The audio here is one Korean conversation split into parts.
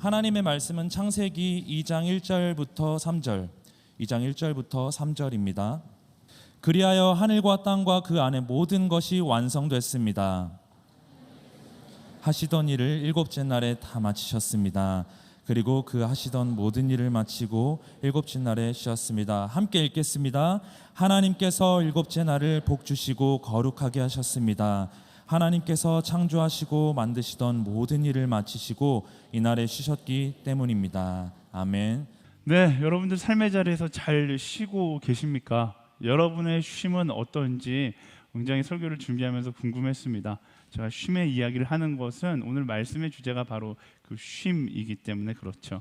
하나님의 말씀은 창세기 2장 1절부터 3절입니다. 그리하여 하늘과 땅과 그 안에 모든 것이 완성됐습니다. 하시던 일을 일곱째 날에 다 마치셨습니다. 그리고 그 하시던 모든 일을 마치고 일곱째 날에 쉬었습니다. 함께 읽겠습니다. 하나님께서 일곱째 날을 복 주시고 거룩하게 하셨습니다. 하나님께서 창조하시고 만드시던 모든 일을 마치시고 이날에 쉬셨기 때문입니다. 아멘. 네, 여러분들 삶의 자리에서 잘 쉬고 계십니까? 여러분의 쉼은 어떤지 굉장히 설교를 준비하면서 궁금했습니다. 제가 쉼의 이야기를 하는 것은 오늘 말씀의 주제가 바로 그 쉼이기 때문에 그렇죠.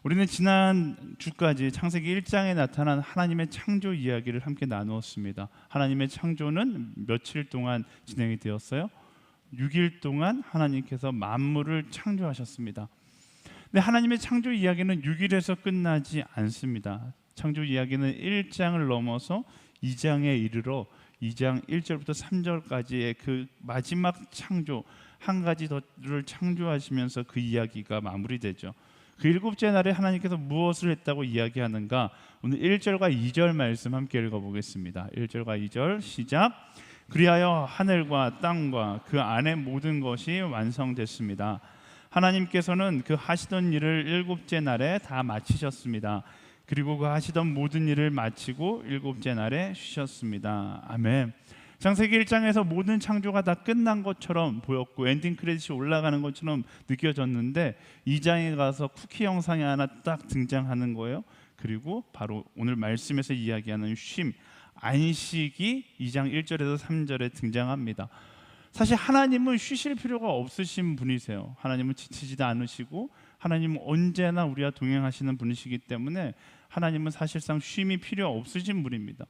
우리는 지난 주까지 창세기 1장에 나타난 하나님의 창조 이야기를 함께 나누었습니다. 하나님의 창조는 며칠 동안 진행이 되었어요? 6일 동안 하나님께서 만물을 창조하셨습니다. 근데 하나님의 창조 이야기는 6일에서 끝나지 않습니다. 창조 이야기는 1장을 넘어서 2장에 이르러 2장 1절부터 3절까지의 그 마지막 창조 한 가지 더를 창조하시면서 그 이야기가 마무리되죠. 그 일곱째 날에 하나님께서 무엇을 했다고 이야기하는가? 오늘 1절과 2절 말씀 함께 읽어보겠습니다. 1절과 2절 시작. 그리하여 하늘과 땅과 그 안에 모든 것이 완성됐습니다. 하나님께서는 그 하시던 일을 일곱째 날에 다 마치셨습니다. 그리고 그 하시던 모든 일을 마치고 일곱째 날에 쉬셨습니다. 아멘. 창세기 1장에서 모든 창조가 다 끝난 것처럼 보였고 엔딩 크레딧이 올라가는 것처럼 느껴졌는데 2장에 가서 쿠키 영상이 하나 딱 등장하는 거예요. 그리고 바로 오늘 말씀에서 이야기하는 쉼, 안식이 2장 1절에서 3절에 등장합니다. 사실 하나님은 쉬실 필요가 없으신 분이세요. 하나님은 지치지도 않으시고 하나님은 언제나 우리와 동행하시는 분이시기 때문에 하나님은 사실상 쉼이 필요 없으신 분입니다.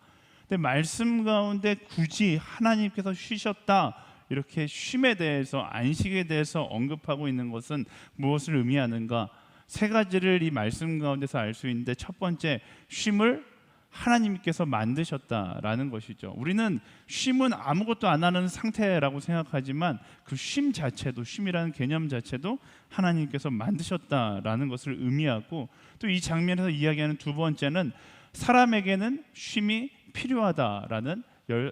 근데 말씀 가운데 굳이 하나님께서 쉬셨다 이렇게 쉼에 대해서 안식에 대해서 언급하고 있는 것은 무엇을 의미하는가? 세 가지를 이 말씀 가운데서 알 수 있는데 첫 번째, 쉼을 하나님께서 만드셨다라는 것이죠. 우리는 쉼은 아무것도 안 하는 상태라고 생각하지만 그 쉼 자체도, 쉼이라는 개념 자체도 하나님께서 만드셨다라는 것을 의미하고, 또 이 장면에서 이야기하는 두 번째는 사람에게는 쉼이 필요하다라는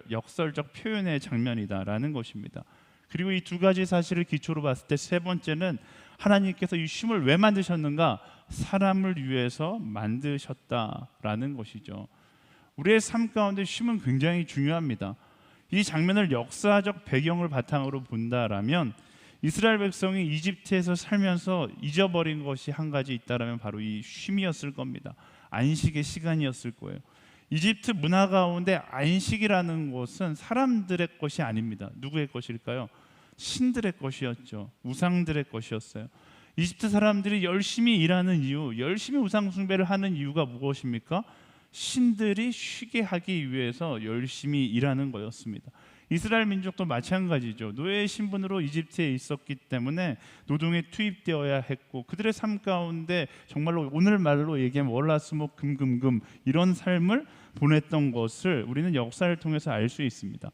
역설적 표현의 장면이다라는 것입니다. 그리고 이 두 가지 사실을 기초로 봤을 때 세 번째는 하나님께서 이 쉼을 왜 만드셨는가? 사람을 위해서 만드셨다라는 것이죠. 우리의 삶 가운데 쉼은 굉장히 중요합니다. 이 장면을 역사적 배경을 바탕으로 본다라면 이스라엘 백성이 이집트에서 살면서 잊어버린 것이 한 가지 있다라면 바로 이 쉼이었을 겁니다. 안식의 시간이었을 거예요. 이집트 문화 가운데 안식이라는 것은 사람들의 것이 아닙니다. 누구의 것일까요? 신들의 것이었죠. 우상들의 것이었어요. 이집트 사람들이 열심히 일하는 이유, 열심히 우상 숭배를 하는 이유가 무엇입니까? 신들이 쉬게 하기 위해서 열심히 일하는 거였습니다. 이스라엘 민족도 마찬가지죠. 노예의 신분으로 이집트에 있었기 때문에 노동에 투입되어야 했고 그들의 삶 가운데 정말로 오늘 말로 얘기하면 월화수목 금금금 이런 삶을 보냈던 것을 우리는 역사를 통해서 알 수 있습니다.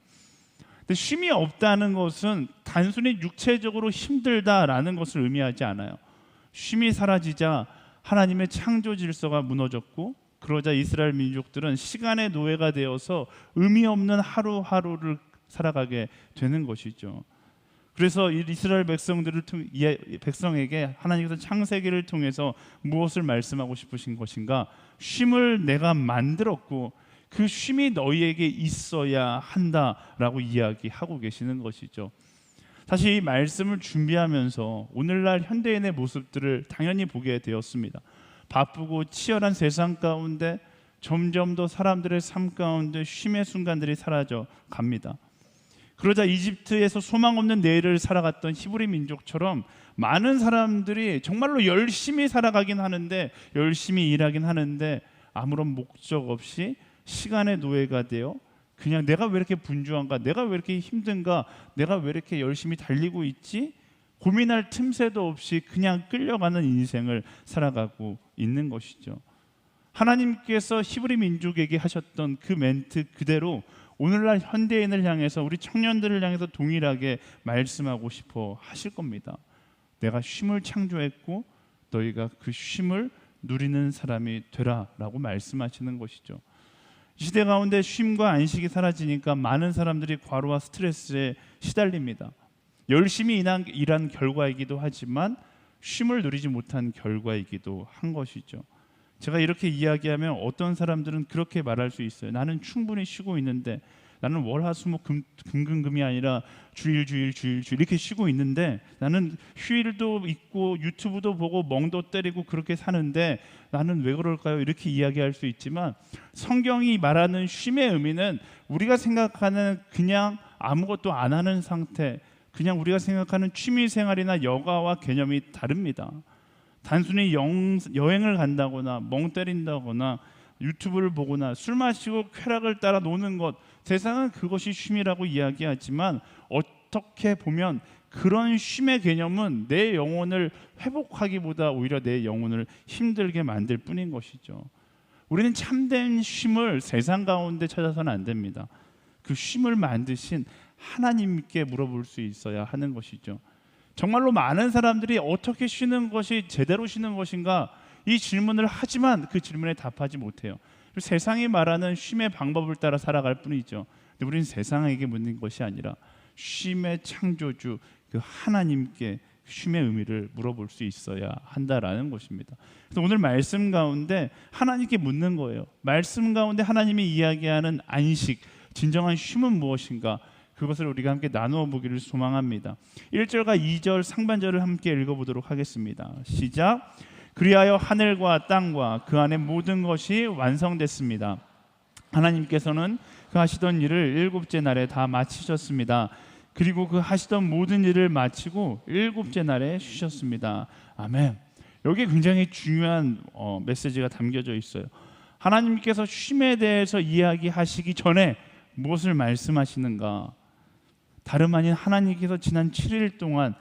근데 쉼이 없다는 것은 단순히 육체적으로 힘들다라는 것을 의미하지 않아요. 쉼이 사라지자 하나님의 창조 질서가 무너졌고 그러자 이스라엘 민족들은 시간의 노예가 되어서 의미 없는 하루하루를 살아가게 되는 것이죠. 그래서 이스라엘 백성에게 하나님께서 창세기를 통해서 무엇을 말씀하고 싶으신 것인가? 쉼을 내가 만들었고 그 쉼이 너희에게 있어야 한다라고 이야기하고 계시는 것이죠. 사실 이 말씀을 준비하면서 오늘날 현대인의 모습들을 당연히 보게 되었습니다. 바쁘고 치열한 세상 가운데 점점 더 사람들의 삶 가운데 쉼의 순간들이 사라져 갑니다. 그러자 이집트에서 소망 없는 내일을 살아갔던 히브리 민족처럼 많은 사람들이 정말로 열심히 살아가긴 하는데, 열심히 일하긴 하는데 아무런 목적 없이 시간의 노예가 되어 그냥 내가 왜 이렇게 분주한가, 내가 왜 이렇게 힘든가, 내가 왜 이렇게 열심히 달리고 있지, 고민할 틈새도 없이 그냥 끌려가는 인생을 살아가고 있는 것이죠. 하나님께서 히브리 민족에게 하셨던 그 멘트 그대로 오늘날 현대인을 향해서, 우리 청년들을 향해서 동일하게 말씀하고 싶어 하실 겁니다. 내가 쉼을 창조했고 너희가 그 쉼을 누리는 사람이 되라라고 말씀하시는 것이죠. 시대 가운데 쉼과 안식이 사라지니까 많은 사람들이 과로와 스트레스에 시달립니다. 열심히 일한 결과이기도 하지만 쉼을 누리지 못한 결과이기도 한 것이죠. 제가 이렇게 이야기하면 어떤 사람들은 그렇게 말할 수 있어요. 나는 충분히 쉬고 있는데, 나는 월화수목 금금금이 아니라 주일 이렇게 쉬고 있는데, 나는 휴일도 있고 유튜브도 보고 멍도 때리고 그렇게 사는데 나는 왜 그럴까요? 이렇게 이야기할 수 있지만, 성경이 말하는 쉼의 의미는 우리가 생각하는 그냥 아무것도 안 하는 상태, 그냥 우리가 생각하는 취미생활이나 여가와 개념이 다릅니다. 단순히 여행을 간다거나 멍 때린다거나 유튜브를 보거나 술 마시고 쾌락을 따라 노는 것, 세상은 그것이 쉼이라고 이야기하지만 어떻게 보면 그런 쉼의 개념은 내 영혼을 회복하기보다 오히려 내 영혼을 힘들게 만들 뿐인 것이죠. 우리는 참된 쉼을 세상 가운데 찾아서는 안 됩니다. 그 쉼을 만드신 하나님께 물어볼 수 있어야 하는 것이죠. 정말로 많은 사람들이 어떻게 쉬는 것이 제대로 쉬는 것인가, 이 질문을 하지만 그 질문에 답하지 못해요. 세상이 말하는 쉼의 방법을 따라 살아갈 뿐이죠. 근데 우리는 세상에게 묻는 것이 아니라 쉼의 창조주 그 하나님께 쉼의 의미를 물어볼 수 있어야 한다라는 것입니다. 그래서 오늘 말씀 가운데 하나님께 묻는 거예요. 말씀 가운데 하나님이 이야기하는 안식, 진정한 쉼은 무엇인가? 그것을 우리가 함께 나누어 보기를 소망합니다. 1절과 2절 상반절을 함께 읽어보도록 하겠습니다. 시작. 그리하여 하늘과 땅과 그 안에 모든 것이 완성됐습니다. 하나님께서는 그 하시던 일을 일곱째 날에 다 마치셨습니다. 그리고 그 하시던 모든 일을 마치고 일곱째 날에 쉬셨습니다. 아멘. 여기 굉장히 중요한 메시지가 담겨져 있어요. 하나님께서 쉼에 대해서 이야기하시기 전에 무엇을 말씀하시는가? 다름 아닌 하나님께서 지난 7일 동안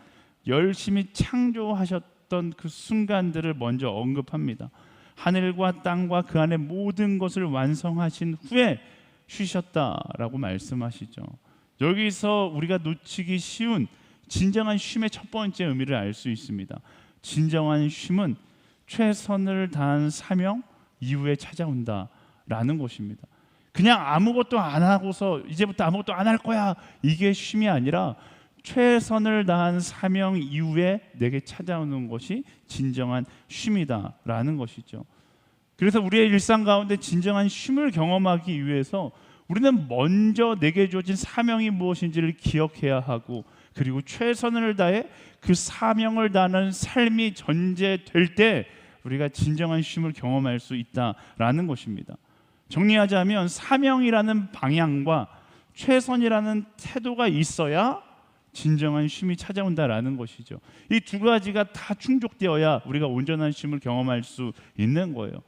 열심히 창조하셨던 그 순간들을 먼저 언급합니다. 하늘과 땅과 그 안에 모든 것을 완성하신 후에 쉬셨다라고 말씀하시죠. 여기서 우리가 놓치기 쉬운 진정한 쉼의 첫 번째 의미를 알 수 있습니다. 진정한 쉼은 최선을 다한 사명 이후에 찾아온다라는 것입니다. 그냥 아무것도 안 하고서 이제부터 아무것도 안 할 거야, 이게 쉼이 아니라 최선을 다한 사명 이후에 내게 찾아오는 것이 진정한 쉼이다라는 것이죠. 그래서 우리의 일상 가운데 진정한 쉼을 경험하기 위해서 우리는 먼저 내게 주어진 사명이 무엇인지를 기억해야 하고, 그리고 최선을 다해 그 사명을 다하는 삶이 전제될 때 우리가 진정한 쉼을 경험할 수 있다라는 것입니다. 정리하자면 사명이라는 방향과 최선이라는 태도가 있어야 진정한 쉼이 찾아온다라는 것이죠. 이 두 가지가 다 충족되어야 우리가 온전한 쉼을 경험할 수 있는 거예요.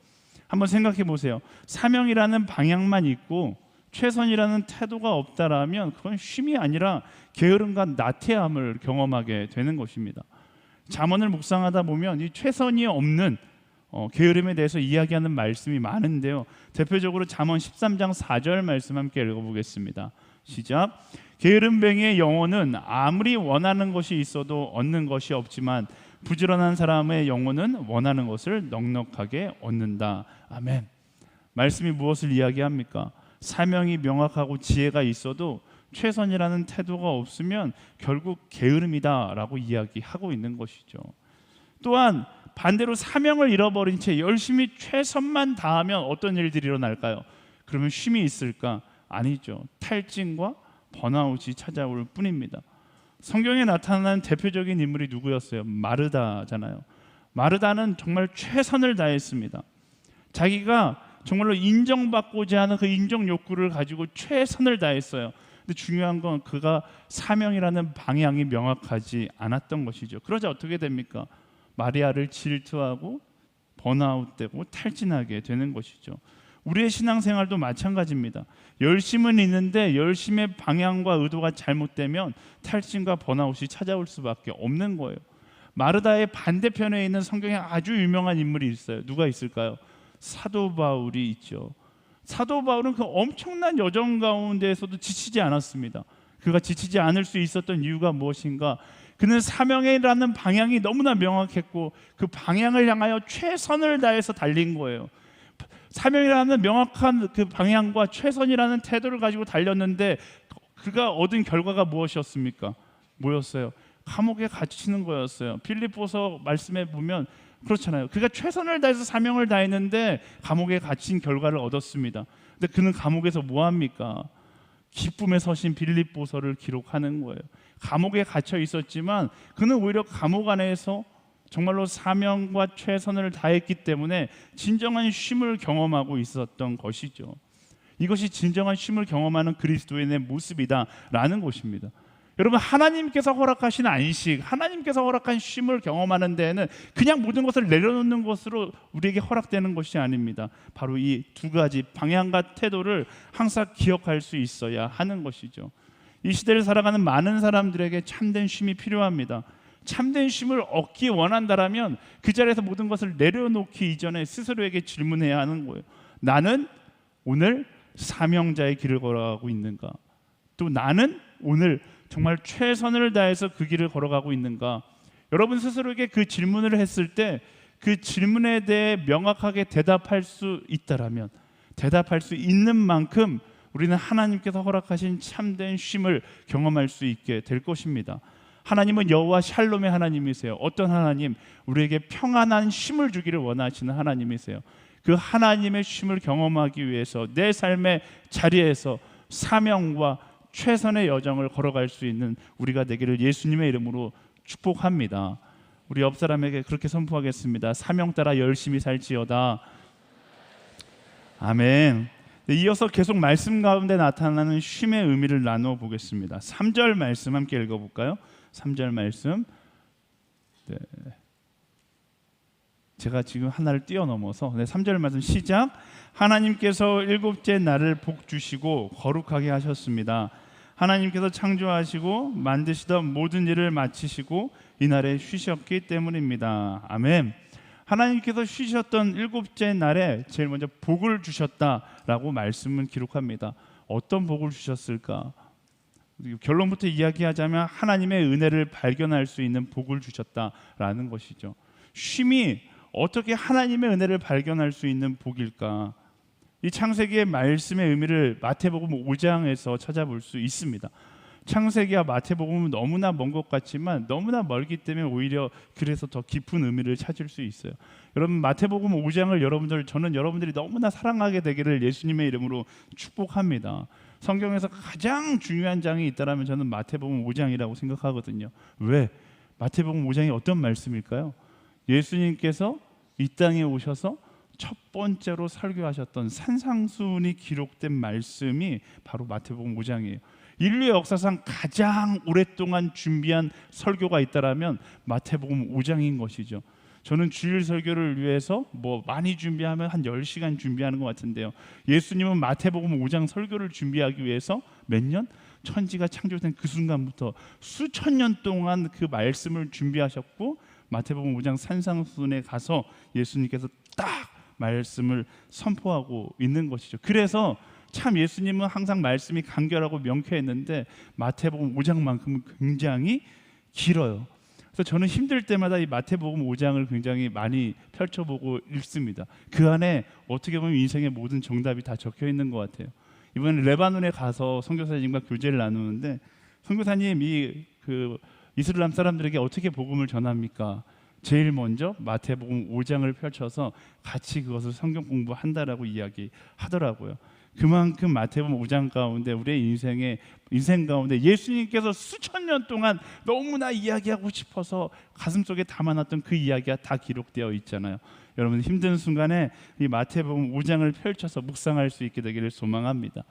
한번 생각해 보세요. 사명이라는 방향만 있고 최선이라는 태도가 없다라면 그건 쉼이 아니라 게으름과 나태함을 경험하게 되는 것입니다. 잠언을 묵상하다 보면 이 최선이 없는 게으름에 대해서 이야기하는 말씀이 많은데요. 대표적으로 잠언 13장 4절 말씀 함께 읽어보겠습니다. 시작. 게으름뱅이의 영혼은 아무리 원하는 것이 있어도 얻는 것이 없지만 부지런한 사람의 영혼은 원하는 것을 넉넉하게 얻는다. 아멘. 말씀이 무엇을 이야기합니까? 사명이 명확하고 지혜가 있어도 최선이라는 태도가 없으면 결국 게으름이다라고 이야기하고 있는 것이죠. 또한 반대로 사명을 잃어버린 채 열심히 최선만 다하면 어떤 일들이 일어날까요? 그러면 쉼이 있을까? 아니죠. 탈진과 번아웃이 찾아올 뿐입니다. 성경에 나타난 대표적인 인물이 누구였어요? 마르다잖아요. 마르다는 정말 최선을 다했습니다. 자기가 정말로 인정받고자 하는 그 인정 욕구를 가지고 최선을 다했어요. 근데 중요한 건 그가 사명이라는 방향이 명확하지 않았던 것이죠. 그러자 어떻게 됩니까? 마리아를 질투하고 번아웃되고 탈진하게 되는 것이죠. 우리의 신앙생활도 마찬가지입니다. 열심은 있는데 열심의 방향과 의도가 잘못되면 탈진과 번아웃이 찾아올 수밖에 없는 거예요. 마르다의 반대편에 있는 성경에 아주 유명한 인물이 있어요. 누가 있을까요? 사도 바울이 있죠. 사도 바울은 그 엄청난 여정 가운데에서도 지치지 않았습니다. 그가 지치지 않을 수 있었던 이유가 무엇인가? 그는 사명이라는 방향이 너무나 명확했고 그 방향을 향하여 최선을 다해서 달린 거예요. 사명이라는 명확한 그 방향과 최선이라는 태도를 가지고 달렸는데 그가 얻은 결과가 무엇이었습니까? 뭐였어요? 감옥에 갇히는 거였어요. 빌립보서 말씀에 보면 그렇잖아요. 그가 최선을 다해서 사명을 다했는데 감옥에 갇힌 결과를 얻었습니다. 근데 그는 감옥에서 뭐 합니까? 기쁨의 서신 빌립보서를 기록하는 거예요. 감옥에 갇혀 있었지만 그는 오히려 감옥 안에서 정말로 사명과 최선을 다했기 때문에 진정한 쉼을 경험하고 있었던 것이죠. 이것이 진정한 쉼을 경험하는 그리스도인의 모습이다라는 것입니다. 여러분, 하나님께서 허락하신 안식, 하나님께서 허락한 쉼을 경험하는 데에는 그냥 모든 것을 내려놓는 것으로 우리에게 허락되는 것이 아닙니다. 바로 이 두 가지 방향과 태도를 항상 기억할 수 있어야 하는 것이죠. 이 시대를 살아가는 많은 사람들에게 참된 쉼이 필요합니다. 참된 쉼을 얻기 원한다라면 그 자리에서 모든 것을 내려놓기 이전에 스스로에게 질문해야 하는 거예요. 나는 오늘 사명자의 길을 걸어가고 있는가? 또 나는 오늘 정말 최선을 다해서 그 길을 걸어가고 있는가? 여러분 스스로에게 그 질문을 했을 때 그 질문에 대해 명확하게 대답할 수 있다라면, 대답할 수 있는 만큼 우리는 하나님께서 허락하신 참된 쉼을 경험할 수 있게 될 것입니다. 하나님은 여호와 샬롬의 하나님이세요. 어떤 하나님? 우리에게 평안한 쉼을 주기를 원하시는 하나님이세요. 그 하나님의 쉼을 경험하기 위해서 내 삶의 자리에서 사명과 최선의 여정을 걸어갈 수 있는 우리가 되기를 예수님의 이름으로 축복합니다. 우리 옆 사람에게 그렇게 선포하겠습니다. 사명 따라 열심히 살지어다. 아멘. 이어서 계속 말씀 가운데 나타나는 쉼의 의미를 나누어 보겠습니다. 3절 말씀 함께 읽어볼까요? 3절 말씀. 네. 제가 지금 하나를 뛰어넘어서 3절 말씀 시작. 하나님께서 일곱째 날을 복 주시고 거룩하게 하셨습니다. 하나님께서 창조하시고 만드시던 모든 일을 마치시고 이날에 쉬셨기 때문입니다. 아멘. 하나님께서 쉬셨던 일곱째 날에 제일 먼저 복을 주셨다라고 말씀은 기록합니다. 어떤 복을 주셨을까? 결론부터 이야기하자면 하나님의 은혜를 발견할 수 있는 복을 주셨다라는 것이죠. 쉼이 어떻게 하나님의 은혜를 발견할 수 있는 복일까? 이 창세기의 말씀의 의미를 마태복음 5장에서 찾아볼 수 있습니다. 창세기와 마태복음은 너무나 먼 것 같지만 너무나 멀기 때문에 오히려 그래서 더 깊은 의미를 찾을 수 있어요. 여러분 마태복음 5장을 저는 여러분들이 너무나 사랑하게 되기를 예수님의 이름으로 축복합니다. 성경에서 가장 중요한 장이 있다면 저는 마태복음 5장이라고 생각하거든요. 왜? 마태복음 5장이 어떤 말씀일까요? 예수님께서 이 땅에 오셔서 첫 번째로 설교하셨던 산상수훈이 기록된 말씀이 바로 마태복음 5장이에요. 인류의 역사상 가장 오랫동안 준비한 설교가 있다라면 마태복음 5장인 것이죠. 저는 주일 설교를 위해서 많이 준비하면 한 10시간 준비하는 것 같은데요. 예수님은 마태복음 5장 설교를 준비하기 위해서 몇 년? 천지가 창조된 그 순간부터 수천 년 동안 그 말씀을 준비하셨고 마태복음 5장 산상수훈에 가서 예수님께서 딱 말씀을 선포하고 있는 것이죠. 그래서 참 예수님은 항상 말씀이 간결하고 명쾌했는데 마태복음 5장만큼은 굉장히 길어요. 그래서 저는 힘들 때마다 이 마태복음 5장을 굉장히 많이 펼쳐보고 읽습니다. 그 안에 어떻게 보면 인생의 모든 정답이 다 적혀 있는 것 같아요. 이번에 레바논에 가서 선교사님과 교제를 나누는데 선교사님이 이슬람 사람들에게 어떻게 복음을 전합니까? 제일 먼저 마태복음 5장을 펼쳐서 같이 그것을 성경 공부한다라고 이야기하더라고요. 그만큼 마태복음 5장 가운데 우리의 인생 가운데 예수님께서 수천 년 동안 너무나 이야기하고 싶어서 가슴속에 담아놨던 그 이야기가 다 기록되어 있잖아요. 여러분 힘든 순간에 이 마태복음 5장을 펼쳐서 묵상할 수 있게 되기를 소망합니다.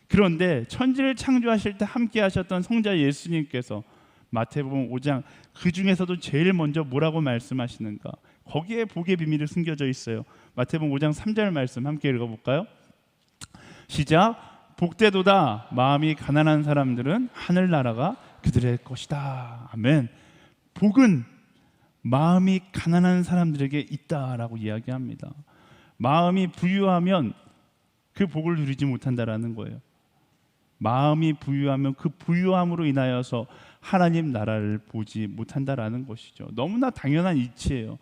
그런데 천지를 창조하실 때 함께 하셨던 성자 예수님께서 마태복음 5장 그 중에서도 제일 먼저 뭐라고 말씀하시는가? 거기에 복의 비밀이 숨겨져 있어요. 마태복음 5장 3절 말씀 함께 읽어볼까요? 시작. 복되도다 마음이 가난한 사람들은 하늘나라가 그들의 것이다. 아멘. 복은 마음이 가난한 사람들에게 있다라고 이야기합니다. 마음이 부유하면 그 복을 누리지 못한다라는 거예요. 마음이 부유하면 그 부유함으로 인하여서 하나님 나라를 보지 못한다라는 것이죠. 너무나 당연한 이치예요.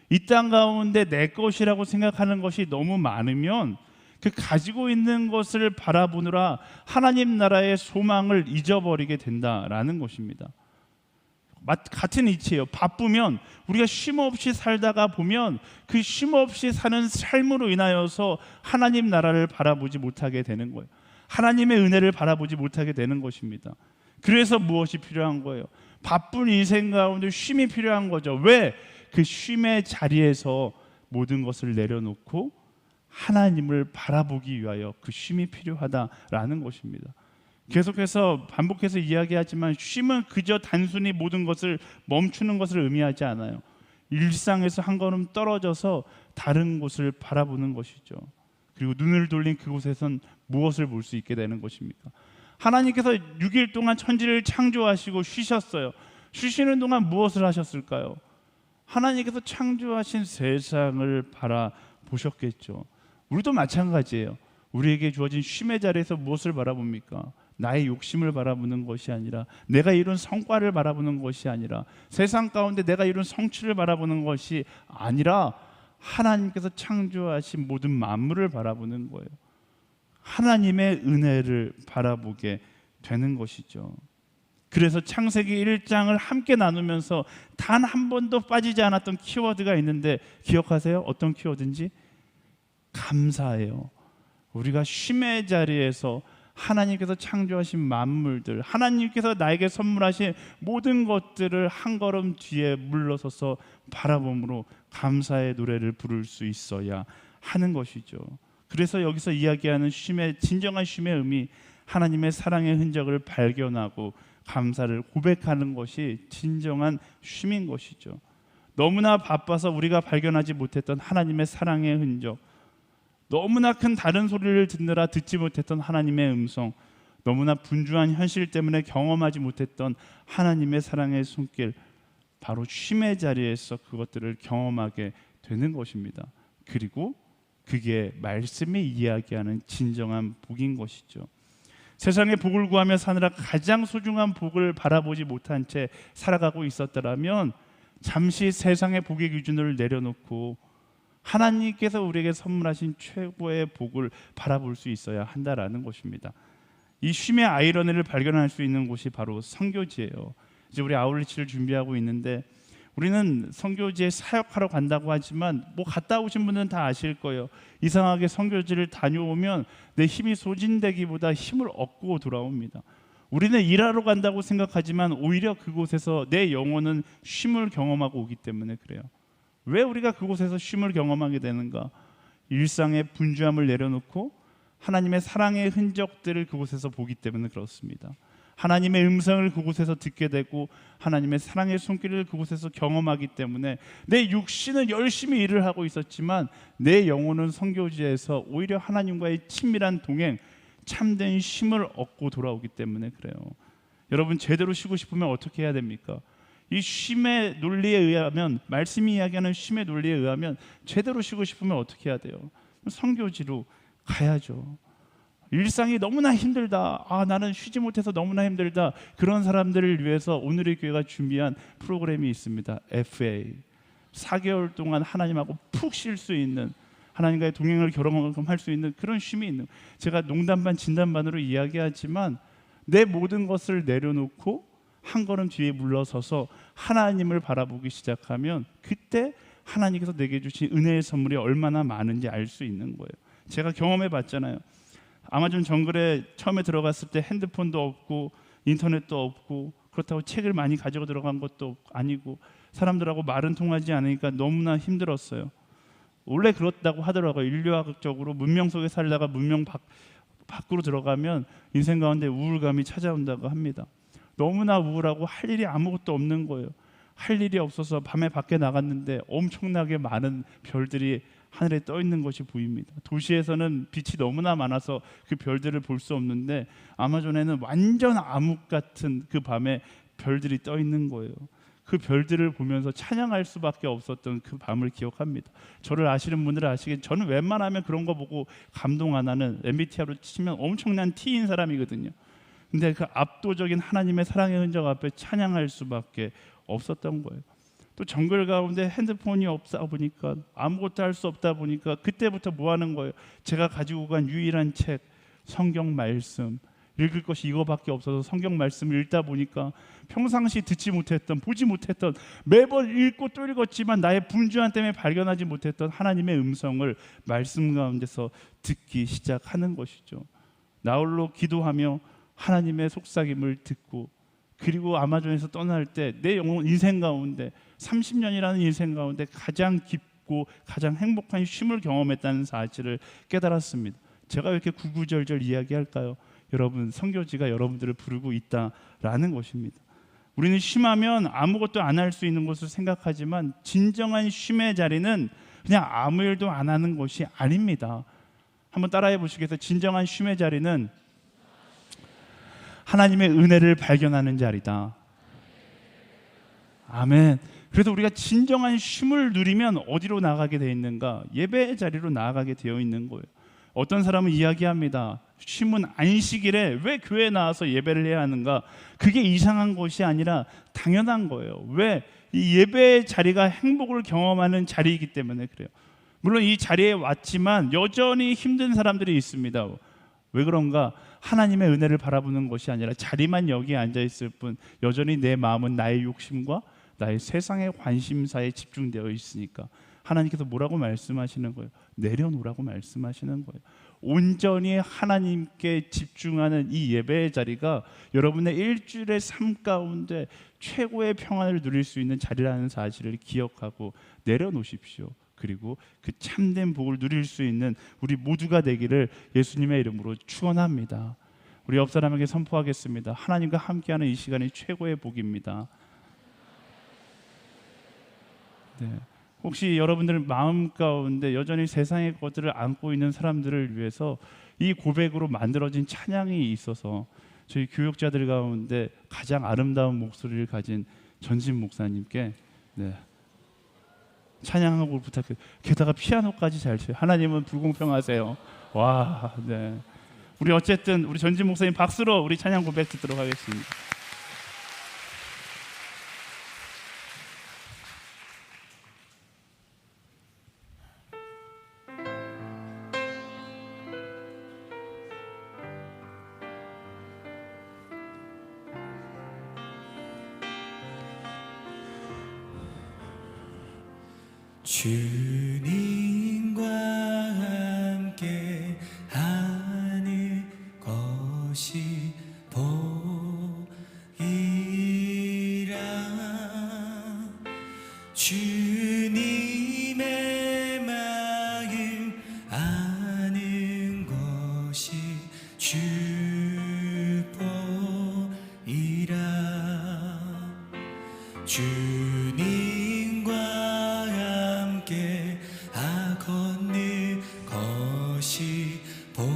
이 땅 가운데 내 것이라고 생각하는 것이 너무 많으면 그 가지고 있는 것을 바라보느라 하나님 나라의 소망을 잊어버리게 된다라는 것입니다. 같은 이치예요. 바쁘면 우리가 쉼없이 살다가 보면 그 쉼없이 사는 삶으로 인하여서 하나님 나라를 바라보지 못하게 되는 거예요. 하나님의 은혜를 바라보지 못하게 되는 것입니다. 그래서 무엇이 필요한 거예요? 바쁜 인생 가운데 쉼이 필요한 거죠. 왜? 그 쉼의 자리에서 모든 것을 내려놓고 하나님을 바라보기 위하여 그 쉼이 필요하다라는 것입니다. 계속해서 반복해서 이야기하지만 쉼은 그저 단순히 모든 것을 멈추는 것을 의미하지 않아요. 일상에서 한 걸음 떨어져서 다른 곳을 바라보는 것이죠. 그리고 눈을 돌린 그곳에선 무엇을 볼 수 있게 되는 것입니까? 하나님께서 6일 동안 천지를 창조하시고 쉬셨어요. 쉬시는 동안 무엇을 하셨을까요? 하나님께서 창조하신 세상을 바라보셨겠죠. 우리도 마찬가지예요. 우리에게 주어진 쉼의 자리에서 무엇을 바라봅니까? 나의 욕심을 바라보는 것이 아니라, 내가 이룬 성과를 바라보는 것이 아니라, 세상 가운데 내가 이룬 성취를 바라보는 것이 아니라 하나님께서 창조하신 모든 만물을 바라보는 거예요. 하나님의 은혜를 바라보게 되는 것이죠. 그래서 창세기 1장을 함께 나누면서 단 한 번도 빠지지 않았던 키워드가 있는데 기억하세요? 어떤 키워드인지? 감사해요. 우리가 쉼의 자리에서 하나님께서 창조하신 만물들, 하나님께서 나에게 선물하신 모든 것들을 한 걸음 뒤에 물러서서 바라봄으로 감사의 노래를 부를 수 있어야 하는 것이죠. 그래서 여기서 이야기하는 쉼의, 진정한 쉼의 의미, 하나님의 사랑의 흔적을 발견하고 감사를 고백하는 것이 진정한 쉼인 것이죠. 너무나 바빠서 우리가 발견하지 못했던 하나님의 사랑의 흔적, 너무나 큰 다른 소리를 듣느라 듣지 못했던 하나님의 음성, 너무나 분주한 현실 때문에 경험하지 못했던 하나님의 사랑의 손길, 바로 쉼의 자리에서 그것들을 경험하게 되는 것입니다. 그리고 그게 말씀이 이야기하는 진정한 복인 것이죠. 세상의 복을 구하며 사느라 가장 소중한 복을 바라보지 못한 채 살아가고 있었더라면 잠시 세상의 복의 기준을 내려놓고 하나님께서 우리에게 선물하신 최고의 복을 바라볼 수 있어야 한다라는 것입니다. 이 쉼의 아이러니를 발견할 수 있는 곳이 바로 선교지예요. 이제 우리 아울리치를 준비하고 있는데 우리는 선교지에 사역하러 간다고 하지만 갔다 오신 분들은 다 아실 거예요. 이상하게 선교지를 다녀오면 내 힘이 소진되기보다 힘을 얻고 돌아옵니다. 우리는 일하러 간다고 생각하지만 오히려 그곳에서 내 영혼은 쉼을 경험하고 오기 때문에 그래요. 왜 우리가 그곳에서 쉼을 경험하게 되는가? 일상의 분주함을 내려놓고 하나님의 사랑의 흔적들을 그곳에서 보기 때문에 그렇습니다. 하나님의 음성을 그곳에서 듣게 되고 하나님의 사랑의 손길을 그곳에서 경험하기 때문에 내 육신은 열심히 일을 하고 있었지만 내 영혼은 선교지에서 오히려 하나님과의 친밀한 동행, 참된 쉼을 얻고 돌아오기 때문에 그래요. 여러분, 제대로 쉬고 싶으면 어떻게 해야 됩니까? 이 쉼의 논리에 의하면, 말씀이 이야기하는 쉼의 논리에 의하면 제대로 쉬고 싶으면 어떻게 해야 돼요? 선교지로 가야죠. 일상이 너무나 힘들다, 나는 쉬지 못해서 너무나 힘들다, 그런 사람들을 위해서 오늘의 교회가 준비한 프로그램이 있습니다. FA, 4개월 동안 하나님하고 푹 쉴 수 있는, 하나님과의 동행을 경험할 수 있는 그런 쉼이 있는, 제가 농담 반 진담 반으로 이야기하지만 내 모든 것을 내려놓고 한 걸음 뒤에 물러서서 하나님을 바라보기 시작하면 그때 하나님께서 내게 주신 은혜의 선물이 얼마나 많은지 알 수 있는 거예요. 제가 경험해 봤잖아요. 아마존 정글에 처음에 들어갔을 때 핸드폰도 없고 인터넷도 없고, 그렇다고 책을 많이 가지고 들어간 것도 아니고 사람들하고 말은 통하지 않으니까 너무나 힘들었어요. 원래 그렇다고 하더라고요. 인류학적으로 문명 속에 살다가 문명 밖으로 들어가면 인생 가운데 우울감이 찾아온다고 합니다. 너무나 우울하고 할 일이 아무것도 없는 거예요. 할 일이 없어서 밤에 밖에 나갔는데 엄청나게 많은 별들이 하늘에 떠 있는 것이 보입니다. 도시에서는 빛이 너무나 많아서 그 별들을 볼 수 없는데 아마존에는 완전 암흑 같은 그 밤에 별들이 떠 있는 거예요. 그 별들을 보면서 찬양할 수밖에 없었던 그 밤을 기억합니다. 저를 아시는 분들은 아시겠지만 저는 웬만하면 그런 거 보고 감동 안 하는, MBTI로 치면 엄청난 T인 사람이거든요. 근데 그 압도적인 하나님의 사랑의 흔적 앞에 찬양할 수밖에 없었던 거예요. 또 정글 가운데 핸드폰이 없다 보니까 아무것도 할 수 없다 보니까 그때부터 뭐 하는 거예요? 제가 가지고 간 유일한 책 성경 말씀, 읽을 것이 이거밖에 없어서 성경 말씀을 읽다 보니까 평상시 듣지 못했던, 보지 못했던, 매번 읽고 또 읽었지만 나의 분주함 때문에 발견하지 못했던 하나님의 음성을 말씀 가운데서 듣기 시작하는 것이죠. 나홀로 기도하며 하나님의 속삭임을 듣고, 그리고 아마존에서 떠날 때 내 인생 가운데 30년이라는 인생 가운데 가장 깊고 가장 행복한 쉼을 경험했다는 사실을 깨달았습니다. 제가 왜 이렇게 구구절절 이야기할까요? 여러분, 선교지가 여러분들을 부르고 있다라는 것입니다. 우리는 쉼하면 아무것도 안 할 수 있는 것을 생각하지만 진정한 쉼의 자리는 그냥 아무 일도 안 하는 것이 아닙니다. 한번 따라해 보시겠어요? 진정한 쉼의 자리는 하나님의 은혜를 발견하는 자리다. 아멘. 그래서 우리가 진정한 쉼을 누리면 어디로 나가게 되어 있는가? 예배의 자리로 나아가게 되어 있는 거예요. 어떤 사람은 이야기합니다. 쉼은 안식일에 왜 교회에 나와서 예배를 해야 하는가? 그게 이상한 것이 아니라 당연한 거예요. 왜? 이 예배의 자리가 행복을 경험하는 자리이기 때문에 그래요. 물론 이 자리에 왔지만 여전히 힘든 사람들이 있습니다. 왜 그런가? 하나님의 은혜를 바라보는 것이 아니라 자리만 여기에 앉아 있을 뿐 여전히 내 마음은 나의 욕심과 나의 세상의 관심사에 집중되어 있으니까 하나님께서 뭐라고 말씀하시는 거예요? 내려놓으라고 말씀하시는 거예요. 온전히 하나님께 집중하는 이 예배의 자리가 여러분의 일주일의 삶 가운데 최고의 평안을 누릴 수 있는 자리라는 사실을 기억하고 내려놓으십시오. 그리고 그 참된 복을 누릴 수 있는 우리 모두가 되기를 예수님의 이름으로 축원합니다. 우리 옆 사람에게 선포하겠습니다. 하나님과 함께하는 이 시간이 최고의 복입니다. 네. 혹시 여러분들 마음 가운데 여전히 세상의 것들을 안고 있는 사람들을 위해서 이 고백으로 만들어진 찬양이 있어서 저희 교육자들 가운데 가장 아름다운 목소리를 가진 전진 목사님께 찬양하고 부탁해요. 게다가 피아노까지 잘 쳐요. 하나님은 불공평하세요. 와, 네. 우리 어쨌든 우리 전진 목사님 박수로 우리 찬양 고백 듣도록 하겠습니다. 주님과 함께 하는 것이 복이라. 주님의 마음 아는 것이 축복이라. 주님과 걷는 것이 복이라.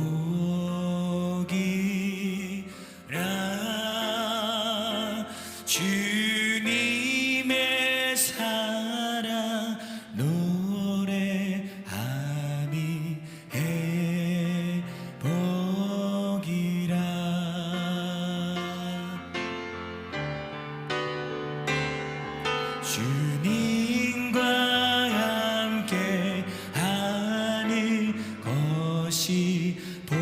주님의 사랑 노래하니 행복이라. 주님과 함께 하는 것이 복이라.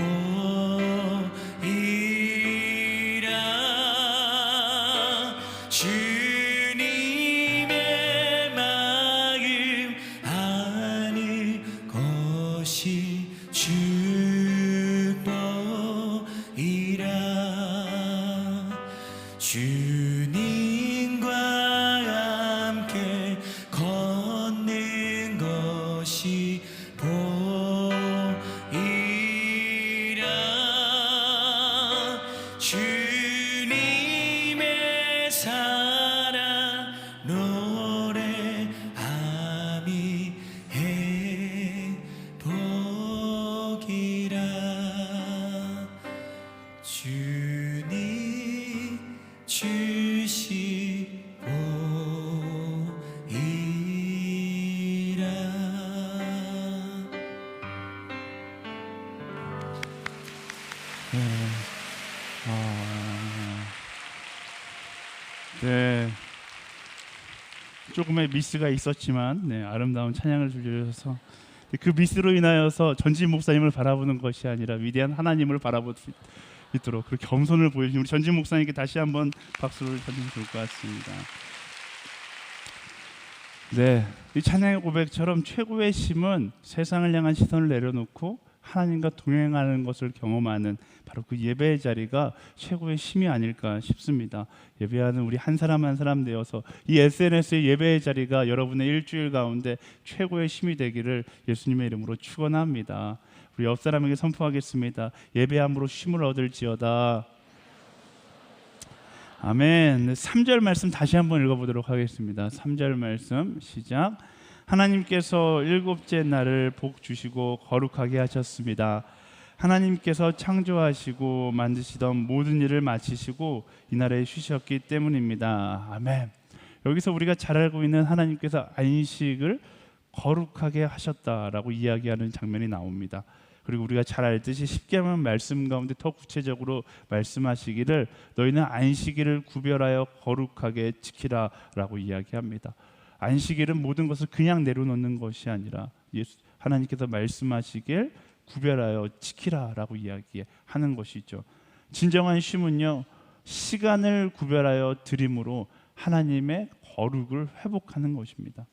주님의 마음 아는 것이 축복이라. 주님과 함께 걷는 것이 복이라. 주님의 사랑 노래하니 행복이라. 주님 주시 복이라. 네. 조금의 미스가 있었지만 아름다운 찬양을 들려주셔서 그 미스로 인하여서 전진 목사님을 바라보는 것이 아니라 위대한 하나님을 바라볼 수 있도록 그렇게 겸손을 보여주신 우리 전진 목사님께 다시 한번 박수를 쳐주시면 좋을 것 같습니다. 이 찬양의 고백처럼 최고의 쉼은 세상을 향한 시선을 내려놓고 하나님과 동행하는 것을 경험하는 바로 그 예배의 자리가 최고의 쉼이 아닐까 싶습니다. 예배하는 우리 한 사람 한 사람 되어서 이 SNS의 예배의 자리가 여러분의 일주일 가운데 최고의 쉼이 되기를 예수님의 이름으로 축원합니다. 우리 옆 사람에게 선포하겠습니다. 예배함으로 쉼을 얻을지어다. 아멘. 3절 말씀 다시 한번 읽어보도록 하겠습니다. 3절 말씀 시작. 하나님께서 일곱째 날을 복 주시고 거룩하게 하셨습니다. 하나님께서 창조하시고 만드시던 모든 일을 마치시고 이날에 쉬셨기 때문입니다. 아멘. 여기서 우리가 잘 알고 있는 하나님께서 안식을 거룩하게 하셨다라고 이야기하는 장면이 나옵니다. 그리고 우리가 잘 알듯이 십계명 말씀 가운데 더 구체적으로 말씀하시기를 너희는 안식일을 구별하여 거룩하게 지키라라고 이야기합니다. 안식일은 모든 것을 그냥 내려놓는 것이 아니라 하나님께서 말씀하시길 구별하여 지키라라고 이야기하는 것이죠. 진정한 쉼은요, 시간을 구별하여 드림으로 하나님의 거룩을 회복하는 것입니다.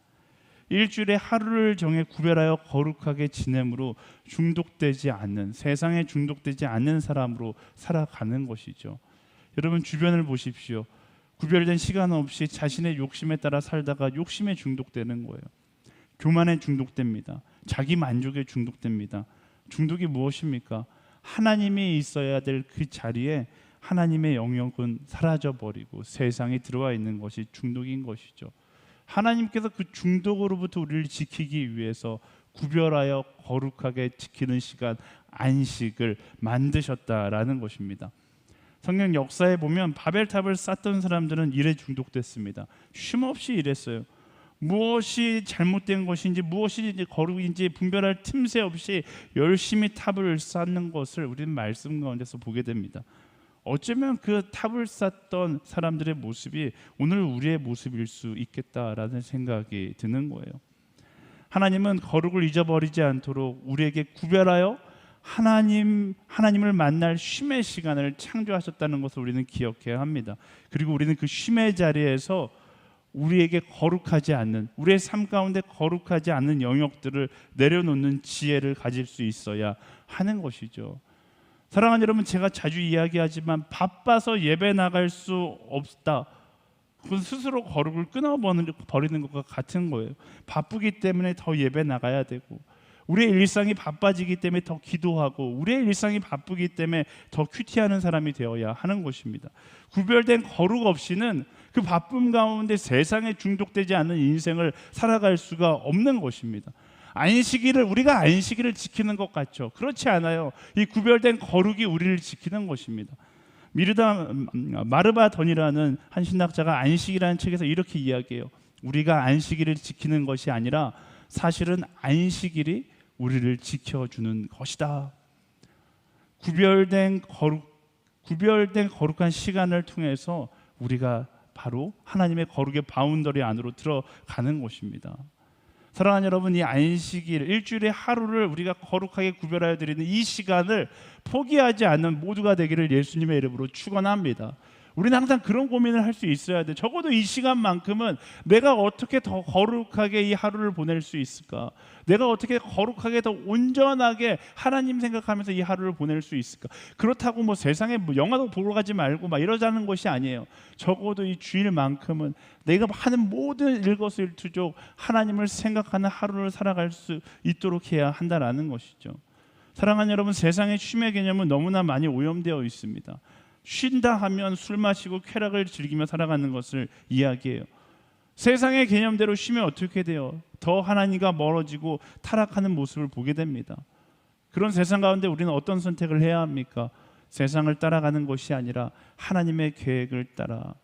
일주일에 하루를 정해 구별하여 거룩하게 지냄으로 중독되지 않는, 세상에 중독되지 않는 사람으로 살아가는 것이죠. 여러분 주변을 보십시오. 구별된 시간 없이 자신의 욕심에 따라 살다가 욕심에 중독되는 거예요. 교만에 중독됩니다. 자기 만족에 중독됩니다. 중독이 무엇입니까? 하나님이 있어야 될 그 자리에 하나님의 영역은 사라져버리고 세상에 들어와 있는 것이 중독인 것이죠. 하나님께서 그 중독으로부터 우리를 지키기 위해서 구별하여 거룩하게 지키는 시간, 안식을 만드셨다라는 것입니다. 성경 역사에 보면 바벨탑을 쌓던 사람들은 일에 중독됐습니다. 쉼없이 일했어요. 무엇이 잘못된 것인지 무엇이 거룩인지 분별할 틈새 없이 열심히 탑을 쌓는 것을 우리는 말씀 가운데서 보게 됩니다. 어쩌면 그 탑을 쌓던 사람들의 모습이 오늘 우리의 모습일 수 있겠다라는 생각이 드는 거예요. 하나님은 거룩을 잊어버리지 않도록 우리에게 구별하여 하나님을 만날 쉼의 시간을 창조하셨다는 것을 우리는 기억해야 합니다. 그리고 우리는 그 쉼의 자리에서 우리에게 거룩하지 않는, 우리의 삶 가운데 거룩하지 않는 영역들을 내려놓는 지혜를 가질 수 있어야 하는 것이죠. 사랑하는 여러분, 제가 자주 이야기하지만 바빠서 예배 나갈 수 없다, 그건 스스로 거룩을 끊어버리는 것과 같은 거예요. 바쁘기 때문에 더 예배 나가야 되고, 우리의 일상이 바빠지기 때문에 더 기도하고, 우리의 일상이 바쁘기 때문에 더 큐티하는 사람이 되어야 하는 것입니다. 구별된 거룩 없이는 그 바쁨 가운데 세상에 중독되지 않는 인생을 살아갈 수가 없는 것입니다. 우리가 안식일을 지키는 것 같죠? 그렇지 않아요. 이 구별된 거룩이 우리를 지키는 것입니다. 마르바던이라는 한 신학자가 안식이라는 책에서 이렇게 이야기해요. 우리가 안식일을 지키는 것이 아니라 사실은 안식일이 우리를 지켜주는 것이다. 구별된 거룩한 시간을 통해서 우리가 바로 하나님의 거룩의 바운더리 안으로 들어가는 것입니다. 사랑하는 여러분, 이 안식일, 일주일의 하루를 우리가 거룩하게 구별하여 드리는 이 시간을 포기하지 않는 모두가 되기를 예수님의 이름으로 축원합니다. 우리는 항상 그런 고민을 할 수 있어야 돼. 적어도 이 시간만큼은 내가 어떻게 더 거룩하게 이 하루를 보낼 수 있을까? 내가 어떻게 거룩하게 더 온전하게 하나님 생각하면서 이 하루를 보낼 수 있을까? 그렇다고 뭐 세상에 영화도 보러 가지 말고 막 이러자는 것이 아니에요. 적어도 이 주일만큼은 내가 하는 모든 일거수일투족 하나님을 생각하는 하루를 살아갈 수 있도록 해야 한다라는 것이죠. 사랑하는 여러분, 세상의 쉼의 개념은 너무나 많이 오염되어 있습니다. 쉰다 하면 술 마시고 쾌락을 즐기며 살아가는 것을 이야기해요. 세상의 개념대로 쉬면 어떻게 돼요? 더 하나님과 멀어지고 타락하는 모습을 보게 됩니다. 그런 세상 가운데 우리는 어떤 선택을 해야 합니까? 세상을 따라가는 것이 아니라 하나님의 계획을 따라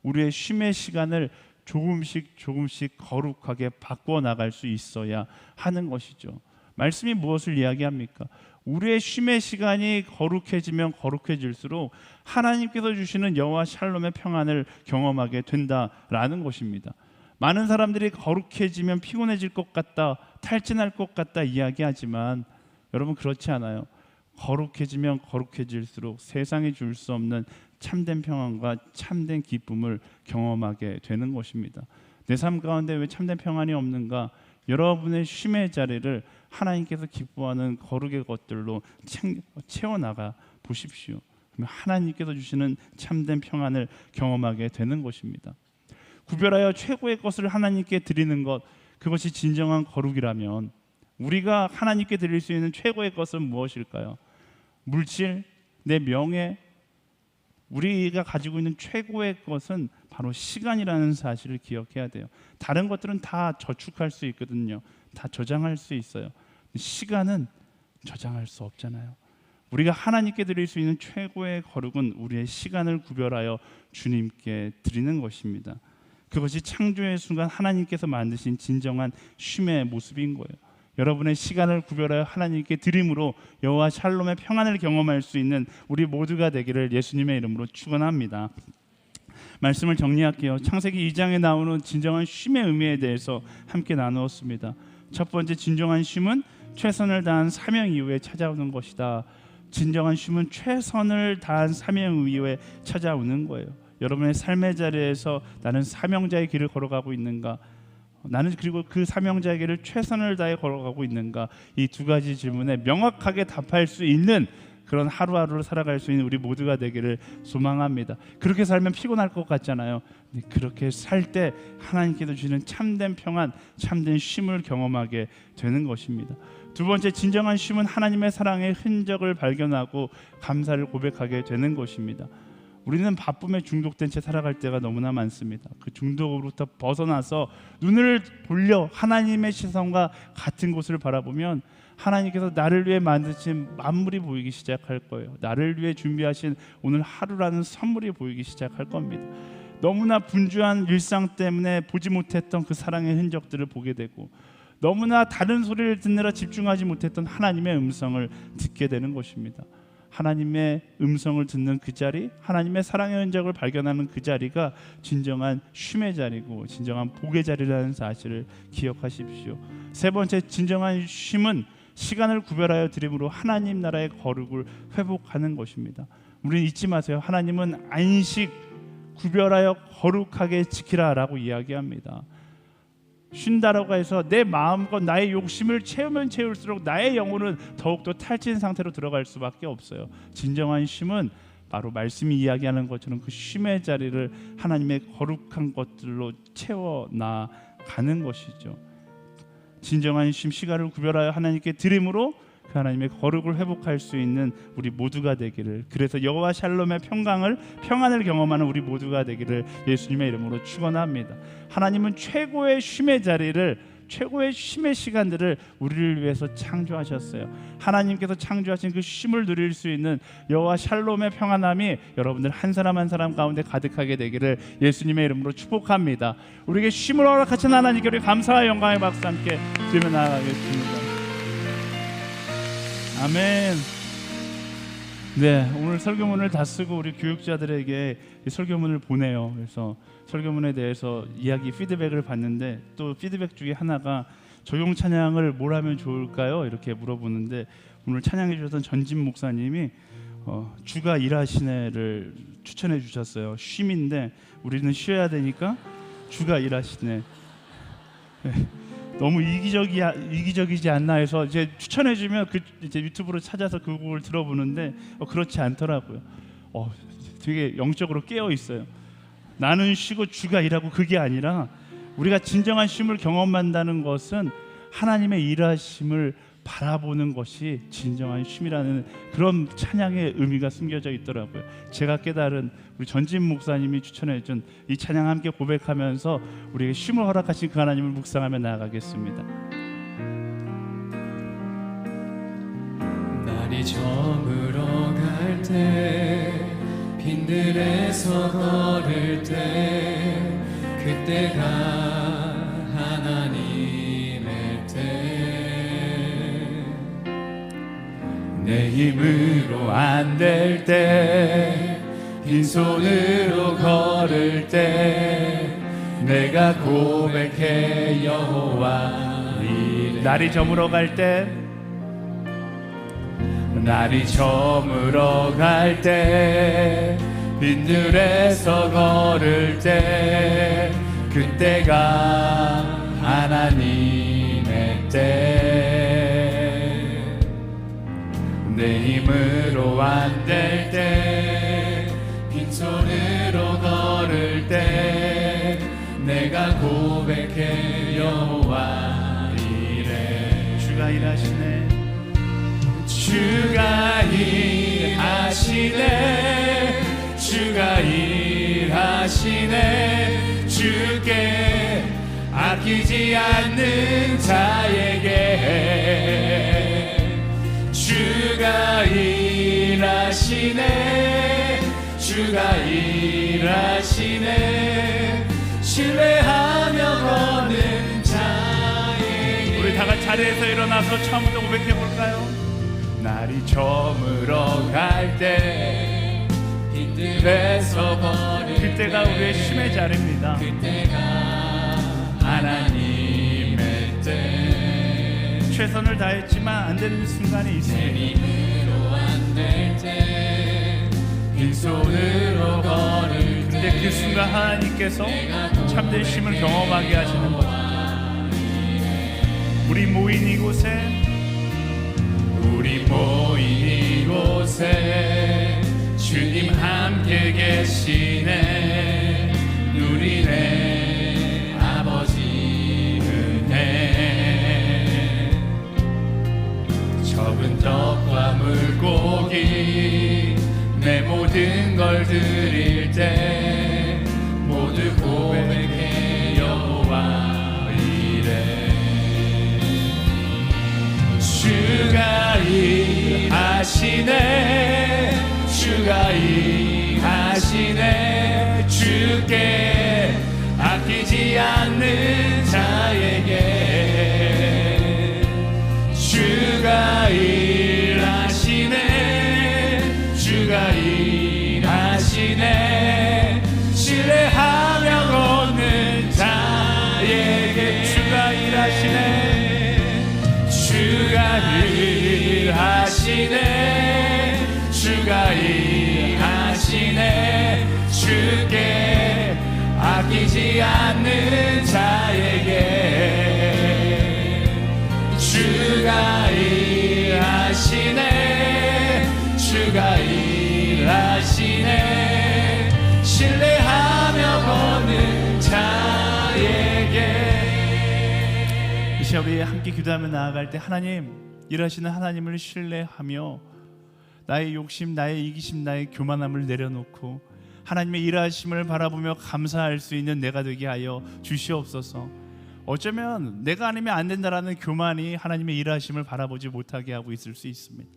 우리의 쉼의 시간을 조금씩 거룩하게 바꿔 나갈 수 있어야 하는 것이죠. 말씀이 무엇을 이야기합니까? 우리의 쉼의 시간이 거룩해지면 거룩해질수록 하나님께서 주시는 여호와 샬롬의 평안을 경험하게 된다라는 것입니다. 많은 사람들이 거룩해지면 피곤해질 것 같다, 탈진할 것 같다 이야기하지만 여러분 그렇지 않아요. 거룩해지면 거룩해질수록 세상에 줄 수 없는 참된 평안과 참된 기쁨을 경험하게 되는 것입니다. 내 삶 가운데 왜 참된 평안이 없는가? 여러분의 쉼의 자리를 하나님께서 기뻐하는 거룩의 것들로 채워나가 보십시오. 그러면 하나님께서 주시는 참된 평안을 경험하게 되는 것입니다. 구별하여 최고의 것을 하나님께 드리는 것, 그것이 진정한 거룩이라면 우리가 하나님께 드릴 수 있는 최고의 것은 무엇일까요? 물질, 내 명예, 우리가 가지고 있는 최고의 것은 바로 시간이라는 사실을 기억해야 돼요. 다른 것들은 다 저축할 수 있거든요. 다 저장할 수 있어요. 시간은 저장할 수 없잖아요. 우리가 하나님께 드릴 수 있는 최고의 거룩은 우리의 시간을 구별하여 주님께 드리는 것입니다. 그것이 창조의 순간 하나님께서 만드신 진정한 쉼의 모습인 거예요. 여러분의 시간을 구별하여 하나님께 드림으로 여호와 샬롬의 평안을 경험할 수 있는 우리 모두가 되기를 예수님의 이름으로 축원합니다. 말씀을 정리할게요. 창세기 2장에 나오는 진정한 쉼의 의미에 대해서 함께 나누었습니다. 첫 번째, 진정한 쉼은 최선을 다한 사명 이후에 찾아오는 것이다. 진정한 쉼은 최선을 다한 사명 이후에 찾아오는 거예요. 여러분의 삶의 자리에서 나는 사명자의 길을 걸어가고 있는가? 나는 그리고 그 사명자의 길을 최선을 다해 걸어가고 있는가? 이 두 가지 질문에 명확하게 답할 수 있는 그런 하루하루를 살아갈 수 있는 우리 모두가 되기를 소망합니다. 그렇게 살면 피곤할 것 같잖아요. 그렇게 살 때 하나님께서 주시는 참된 평안, 참된 쉼을 경험하게 되는 것입니다. 두 번째, 진정한 쉼은 하나님의 사랑의 흔적을 발견하고 감사를 고백하게 되는 것입니다. 우리는 바쁨에 중독된 채 살아갈 때가 너무나 많습니다. 그 중독으로부터 벗어나서 눈을 돌려 하나님의 시선과 같은 곳을 바라보면 하나님께서 나를 위해 만드신 만물이 보이기 시작할 거예요. 나를 위해 준비하신 오늘 하루라는 선물이 보이기 시작할 겁니다. 너무나 분주한 일상 때문에 보지 못했던 그 사랑의 흔적들을 보게 되고, 너무나 다른 소리를 듣느라 집중하지 못했던 하나님의 음성을 듣게 되는 것입니다. 하나님의 음성을 듣는 그 자리, 하나님의 사랑의 흔적을 발견하는 그 자리가 진정한 쉼의 자리고 진정한 복의 자리라는 사실을 기억하십시오. 세 번째, 진정한 쉼은 시간을 구별하여 드림으로 하나님 나라의 거룩을 회복하는 것입니다. 우리는 잊지 마세요. 하나님은 안식 구별하여 거룩하게 지키라라고 이야기합니다. 쉰다라고 해서 내 마음과 나의 욕심을 채우면 채울수록 나의 영혼은 더욱더 탈진 상태로 들어갈 수밖에 없어요. 진정한 쉼은 바로 말씀이 이야기하는 것처럼 그 쉼의 자리를 하나님의 거룩한 것들로 채워나가는 것이죠. 진정한 쉼, 시간을 구별하여 하나님께 드림으로 그 하나님의 거룩을 회복할 수 있는 우리 모두가 되기를, 그래서 여호와 샬롬의 평안을 경험하는 우리 모두가 되기를 예수님의 이름으로 축원합니다. 하나님은 최고의 쉼의 자리를, 최고의 쉼의 시간들을 우리를 위해서 창조하셨어요. 하나님께서 창조하신 그 쉼을 누릴 수 있는 여호와 샬롬의 평안함이 여러분들 한 사람 한 사람 가운데 가득하게 되기를 예수님의 이름으로 축복합니다. 우리에게 쉼을 허락하신 하나님께 우리 감사와 영광의 박수 함께 드리며 나아가겠습니다. 아멘. 네, 오늘 설교문을 다 쓰고 우리 교육자들에게 이 설교문을 보내요. 그래서 설교문에 대해서 이야기 피드백을 받는데, 또 피드백 중에 하나가 조용 찬양을 뭘 하면 좋을까요? 이렇게 물어보는데, 오늘 찬양해 주셨던 전진 목사님이 주가 일하시네를 추천해 주셨어요. 쉼인데 우리는 쉬어야 되니까 주가 일하시네. 네. 너무 이기적이지 않나 해서 이제 추천해주면 이제 유튜브로 찾아서 그 곡을 들어보는데 그렇지 않더라고요. 되게 영적으로 깨어 있어요. 나는 쉬고 주가 일하고, 그게 아니라 우리가 진정한 쉼을 경험한다는 것은 하나님의 일하심을 바라보는 것이 진정한 쉼이라는 그런 찬양의 의미가 숨겨져 있더라고요. 제가 깨달은 우리 전진 목사님이 추천해준 이 찬양 함께 고백하면서 우리에게 쉼을 허락하신 그 하나님을 묵상하며 나아가겠습니다. 날이 저물어 갈 때, 빈들에서 걸을 때, 그때가 하나님의 때, 내 힘으로 안 될 때, 빈손으로 걸을 때, 내가 고백해 여호와 이래. 날이 저물어 갈 때, 날이 저물어 갈 때 빈들에서 걸을 때 그때가 하나님의 때 내 힘으로 안 될 때 빈손으로 걸을 때 내가 고백해 여호와 이래. 주가 일하시네. 주가 일하시네 주가 일하시네 주께 아끼지 않는 자에게 주가 일하시네 주가 일하시네 신뢰하며 걷는 자에게. 우리 다 같이 자리에서 일어나서 처음부터 고백해 볼까요? 날이 저물어 갈 때 빈들에서 걸을 그때가 우리의 쉼의 자리입니다. 그때가 하나님의 때 최선을 다했지만 안 되는 순간이 내 있습니다. 힘으로 안 될 때 빈손으로 걸을 근데 그 순간 하나님께서 참된 쉼을 경험하게 하시는 것. 우리 모인 이곳에 우리 모인 이곳에 주님 함께 계시네 누리네 아버지 은혜. 적은 떡과 물고기 내 모든 걸 드릴 때 모두 고백해 여호와 이래. 주가 일하시네 주가 일하시네 주께 아끼지 않는 자에게 주가 일하시네 주가 일하시네 신뢰하며 걷는 자에게 주가 일하시네 주가 일하시네 주가 일하시네 주께 아끼지 않는 자에게 주가 일하시네 주가 일하시네 신뢰하며 걷는 자에게. 이 시간 우리 함께 기도하며 나아갈 때 하나님, 일하시는 하나님을 신뢰하며 나의 욕심, 나의 이기심, 나의 교만함을 내려놓고 하나님의 일하심을 바라보며 감사할 수 있는 내가 되게 하여 주시옵소서. 어쩌면 내가 아니면 안 된다라는 교만이 하나님의 일하심을 바라보지 못하게 하고 있을 수 있습니다.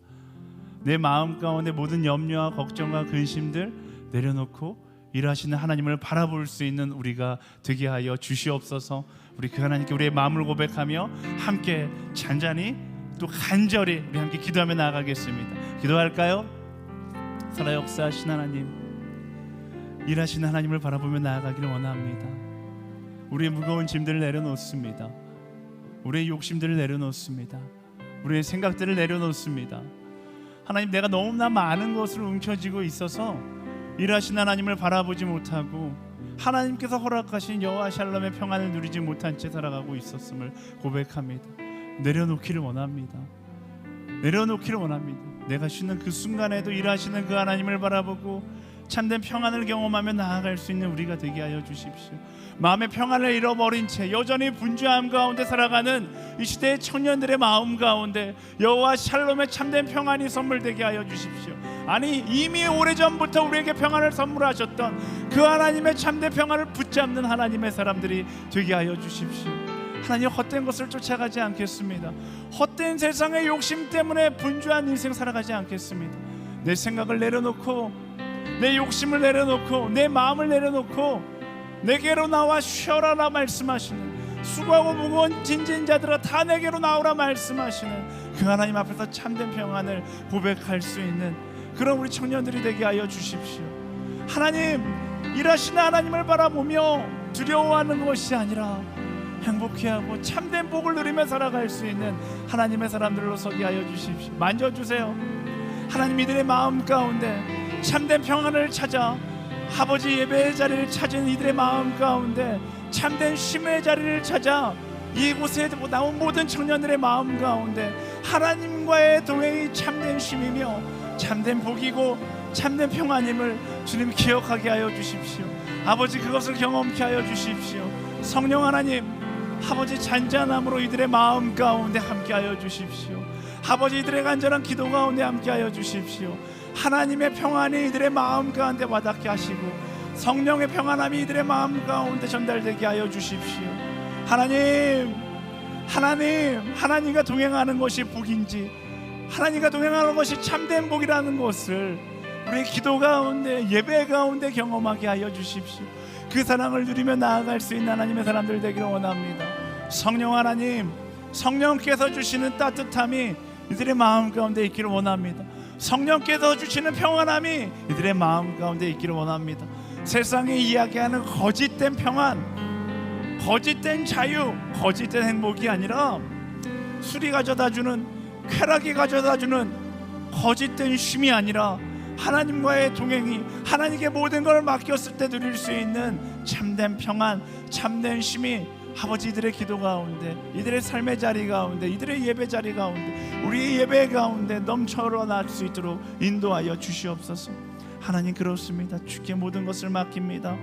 내 마음 가운데 모든 염려와 걱정과 근심들 내려놓고 일하시는 하나님을 바라볼 수 있는 우리가 되게 하여 주시옵소서. 우리 그 하나님께 우리의 마음을 고백하며 함께 잔잔히 또 간절히 우리 함께 기도하며 나아가겠습니다. 기도할까요? 살아 역사하신 하나님, 일하시는 하나님을 바라보며 나아가기를 원합니다. 우리의 무거운 짐들을 내려놓습니다. 우리의 욕심들을 내려놓습니다. 우리의 생각들을 내려놓습니다. 하나님, 내가 너무나 많은 것으로 움켜쥐고 있어서 일하신 하나님을 바라보지 못하고 하나님께서 허락하신 여호와 샬롬의 평안을 누리지 못한 채 살아가고 있었음을 고백합니다. 내려놓기를 원합니다. 내려놓기를 원합니다. 내가 쉬는 그 순간에도 일하시는 그 하나님을 바라보고 참된 평안을 경험하며 나아갈 수 있는 우리가 되게 하여 주십시오. 마음의 평안을 잃어버린 채 여전히 분주함 가운데 살아가는 이 시대의 청년들의 마음 가운데 여호와 샬롬의 참된 평안이 선물되게 하여 주십시오. 아니, 이미 오래전부터 우리에게 평안을 선물하셨던 그 하나님의 참된 평안을 붙잡는 하나님의 사람들이 되게 하여 주십시오. 하나님, 헛된 것을 쫓아가지 않겠습니다. 헛된 세상의 욕심 때문에 분주한 인생 살아가지 않겠습니다. 내 생각을 내려놓고, 내 욕심을 내려놓고, 내 마음을 내려놓고 내게로 나와 쉬어라라 말씀하시는, 수고하고 무거운 진진 자들아 다 내게로 나오라 말씀하시는 그 하나님 앞에서 참된 평안을 고백할 수 있는 그런 우리 청년들이 되게 하여 주십시오. 하나님, 일하시는 하나님을 바라보며 두려워하는 것이 아니라 행복해하고 참된 복을 누리며 살아갈 수 있는 하나님의 사람들로 서게 하여 주십시오. 만져주세요. 하나님, 이들의 마음 가운데 참된 평안을 찾아 아버지 예배의 자리를 찾은 이들의 마음 가운데 참된 쉼의 자리를 찾아 이곳에 나온 모든 청년들의 마음 가운데 하나님과의 동행이 참된 쉼이며 참된 복이고 참된 평안임을 주님 기억하게 하여 주십시오. 아버지, 그것을 경험케 하여 주십시오. 성령 하나님, 아버지, 잔잔함으로 이들의 마음 가운데 함께 하여 주십시오. 아버지, 이들의 간절한 기도 가운데 함께 하여 주십시오. 하나님의 평안이 이들의 마음 가운데 와닿게 하시고 성령의 평안함이 이들의 마음 가운데 전달되게 하여 주십시오. 하나님과 동행하는 것이 복인지, 하나님과 동행하는 것이 참된 복이라는 것을 우리 기도 가운데, 예배 가운데 경험하게 하여 주십시오. 그 사랑을 누리며 나아갈 수 있는 하나님의 사람들 되기를 원합니다. 성령 하나님, 성령께서 주시는 따뜻함이 이들의 마음 가운데 있기를 원합니다. 성령께서 주시는 평안함이 이들의 마음 가운데 있기를 원합니다. 세상에 이야기하는 거짓된 평안, 거짓된 자유, 거짓된 행복이 아니라 술이 가져다주는, 쾌락이 가져다주는 거짓된 쉼이 아니라 하나님과의 동행이, 하나님께 모든 걸 맡겼을 때 누릴 수 있는 참된 평안, 참된 쉼이 아버지 이들의 기도 가운데, 이들의 삶의 자리 가운데, 이들의 예배 자리 가운데, 우리의 예배 가운데 넘쳐날 수 있도록 인도하여 주시옵소서. 하나님, 그렇습니다. 주께 모든 것을 맡깁니다.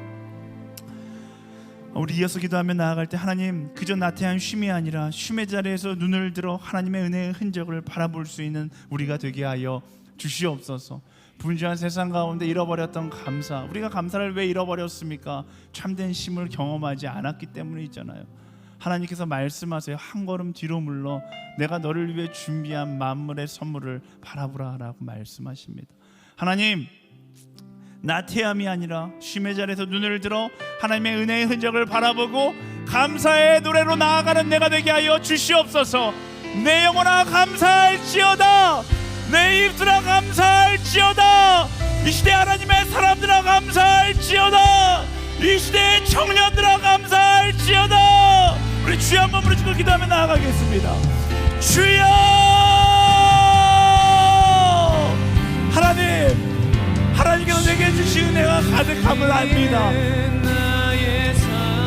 우리 이어서 기도하며 나아갈 때 하나님, 그저 나태한 쉼이 아니라 쉼의 자리에서 눈을 들어 하나님의 은혜의 흔적을 바라볼 수 있는 우리가 되게 하여 주시옵소서. 분주한 세상 가운데 잃어버렸던 감사, 우리가 감사를 왜 잃어버렸습니까? 참된 쉼을 경험하지 않았기 때문이잖아요. 하나님께서 말씀하세요. 한 걸음 뒤로 물러 내가 너를 위해 준비한 만물의 선물을 바라보라 라고 말씀하십니다. 하나님, 나태함이 아니라 쉼의 자리에서 눈을 들어 하나님의 은혜의 흔적을 바라보고 감사의 노래로 나아가는 내가 되게 하여 주시옵소서. 내 영혼아 감사할지어다, 내 입술아 감사할지어다, 이 시대 하나님의 사람들아 감사할지어다, 이 시대의 청년들아 감사할지어다. 우리 주여 한번 부르짖고 기도하며 나아가겠습니다. 주여! 하나님께서 내게 주신 은혜가 가득함을 압니다.